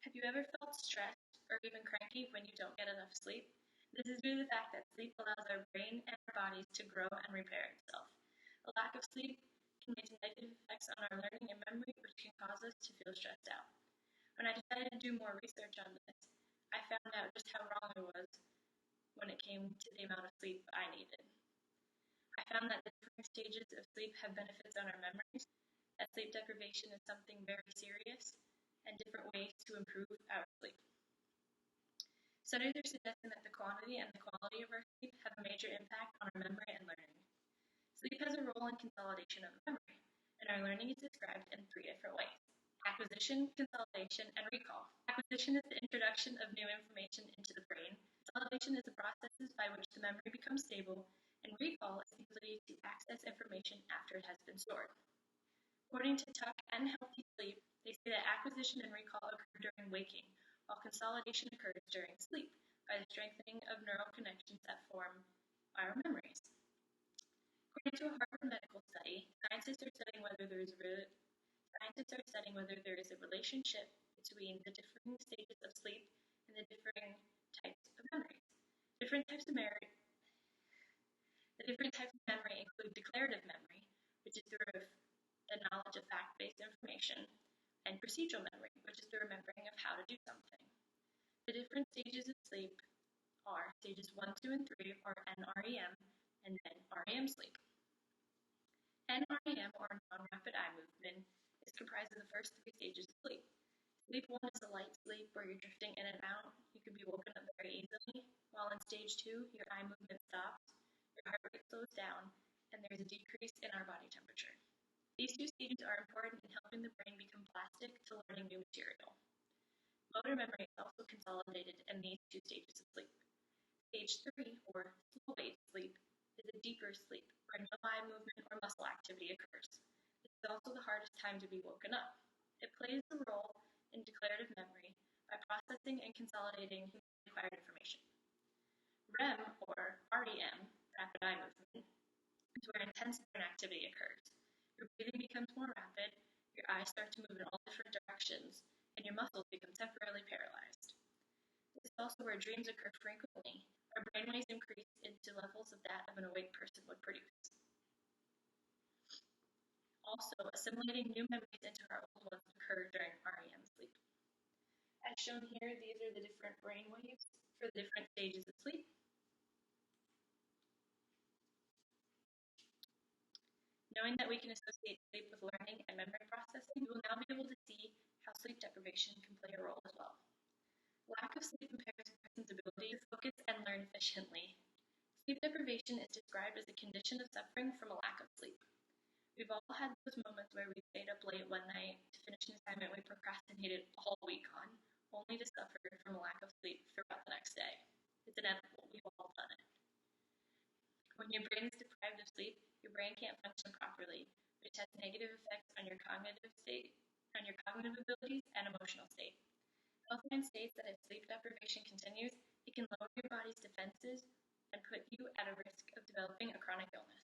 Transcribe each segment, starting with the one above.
Have you ever felt stressed or even cranky when you don't get enough sleep? This is due to the fact that sleep allows our brain and our bodies to grow and repair itself. A lack of sleep can lead to negative effects on our learning and memory, which can cause us to feel stressed out. When I decided to do more research on this, I found out just how wrong I was when it came to the amount of sleep I needed. I found that the different stages of sleep have benefits on our memories, that sleep deprivation is something very serious, and different ways to improve our sleep. Studies are suggesting that the quantity and the quality of our sleep have a major impact on our memory and learning. Sleep has a role in consolidation of memory, and our learning is described in 3 different ways: acquisition, consolidation, and recall. Acquisition is the introduction of new information into the brain. Consolidation is the processes by which the memory becomes stable, and recall is the ability to access information after it has been stored. According to Tuck and Healthy Sleep, they say that acquisition and recall occur during waking, while consolidation occurs during sleep by the strengthening of neural connections that form our memories. According to a Harvard medical study, scientists are studying whether there is a relationship between the differing stages of sleep and the differing types of memories. The different types of memory include declarative memory, which is the knowledge of fact-based information, and procedural memory, which is the remembering of how to do something. The different stages of sleep are stages 1, 2, and 3, or NREM, and then REM sleep. NREM, or non-rapid eye movement, is comprised of the first 3 stages of sleep. Sleep 1 is a light sleep where you're drifting in and out. You can be woken up very easily, while in stage 2, your eye movement stops, your heart rate slows down, and there's a decrease in our body temperature. These 2 stages are important in helping the brain become plastic to learning new material. Motor memory is also consolidated in these 2 stages of sleep. Stage 3, or slow wave sleep, is a deeper sleep where no eye movement or muscle activity occurs. This is also the hardest time to be woken up. It plays a role in declarative memory by processing and consolidating acquired information. REM, or REM, rapid eye movement, is where intense brain activity occurs. Your breathing becomes more rapid, your eyes start to move in all different directions, and your muscles become temporarily paralyzed. This is also where dreams occur frequently. Our brainwaves increase into levels of that of an awake person would produce. Also, assimilating new memories into our old ones occur during REM sleep. As shown here, these are the different brainwaves for the different stages of sleep. Knowing that we can associate sleep with learning and memory processing, we will now be able to see how sleep deprivation can play a role as well. Lack of sleep impairs a person's ability to focus and learn efficiently. Sleep deprivation is described as a condition of suffering from a lack of sleep. We've all had those moments where we stayed up late one night to finish an assignment we procrastinated all week on, only to suffer from a lack of sleep throughout the next day. It's inevitable. We've all done it. When your brain is deprived of sleep, your brain can't function properly, which has negative effects on your cognitive abilities and emotional state. Healthline states that if sleep deprivation continues, it can lower your body's defenses and put you at a risk of developing a chronic illness.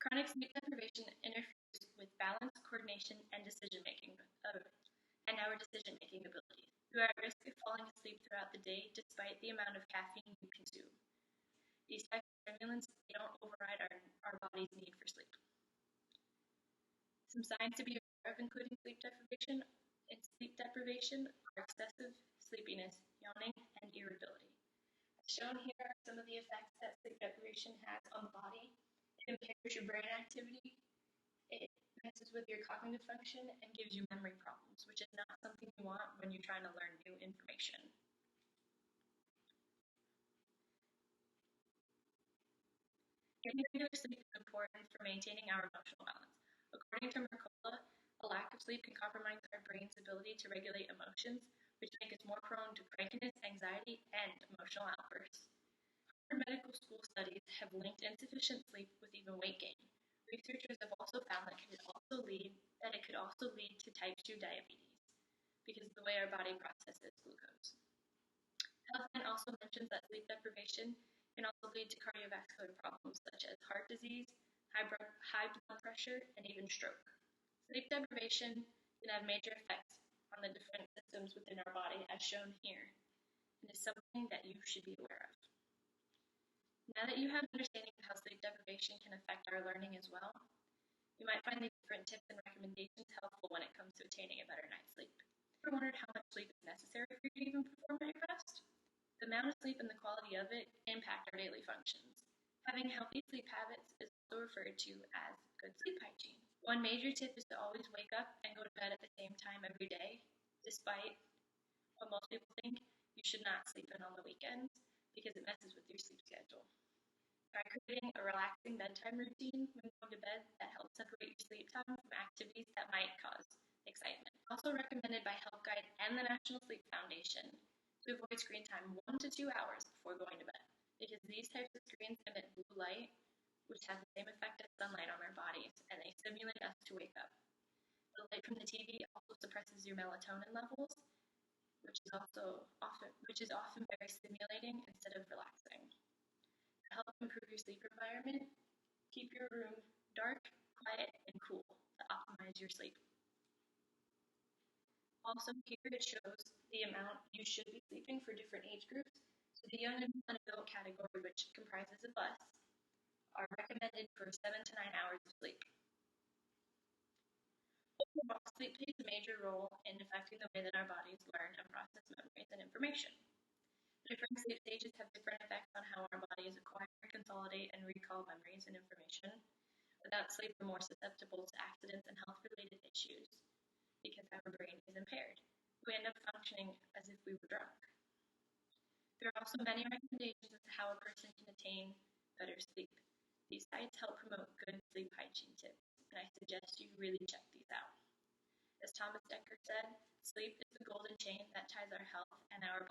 Chronic sleep deprivation interferes with balance, coordination, and decision-making abilities. You are at risk of falling asleep throughout the day despite the amount of caffeine you consume. These types of stimulants, they don't override our body's need for sleep. Some signs to be aware of including sleep deprivation are excessive sleepiness, yawning, and irritability. As shown here are some of the effects that sleep deprivation has on the body. It impairs your brain activity, it messes with your cognitive function, and gives you memory problems, which is not something you want when you're trying to learn new information. Getting regular sleep is important for maintaining our emotional balance. According to Mercola, a lack of sleep can compromise our brain's ability to regulate emotions, which make us more prone to crankiness, anxiety, and emotional outbursts. Harvard Medical School studies have linked insufficient sleep with even weight gain. Researchers have also found that it could also lead to type 2 diabetes because of the way our body processes glucose. Healthline also mentions that sleep deprivation can also lead to cardiovascular problems such as heart disease, high blood pressure, and even stroke. Sleep deprivation can have major effects on the different systems within our body as shown here, and is something that you should be aware of. Now that you have an understanding of how sleep deprivation can affect our learning as well, you might find these different tips and recommendations helpful when it comes to attaining a better night's sleep. Ever wondered how much sleep is necessary for you to even perform at your best? The amount of sleep and the quality of it impact our daily functions. Having healthy sleep habits is also referred to as good sleep hygiene. One major tip is to always wake up and go to bed at the same time every day. Despite what most people think, you should not sleep in on the weekends because it messes with your sleep schedule. Try creating a relaxing bedtime routine when going to bed that helps separate your sleep time from activities that might cause excitement. Also recommended by Help Guide and the National Sleep Foundation to avoid screen time 1 to 2 hours before going to bed, because these types of screens emit blue light, which has the same effect as sunlight on our bodies, and they stimulate us to wake up. The light from the TV also suppresses your melatonin levels, which is often very stimulating instead of relaxing. To help improve your sleep environment, keep your room dark, quiet, and cool to optimize your sleep. Also, here it shows the amount you should be sleeping for different age groups. So the young and adult category, which comprises of us, are recommended for 7 to 9 hours of sleep. Overall, sleep plays a major role in affecting the way that our bodies learn and process memories and information. The different sleep stages have different effects on how our bodies acquire, consolidate, and recall memories and information. Without sleep, we're more susceptible to accidents and health-related issues because our brain is impaired. We end up functioning as if we were drunk. There are also many recommendations as to how a person can attain better sleep. These sites help promote good sleep hygiene tips, and I suggest you really check these out. As Thomas Dekker said, sleep is the golden chain that ties our health and our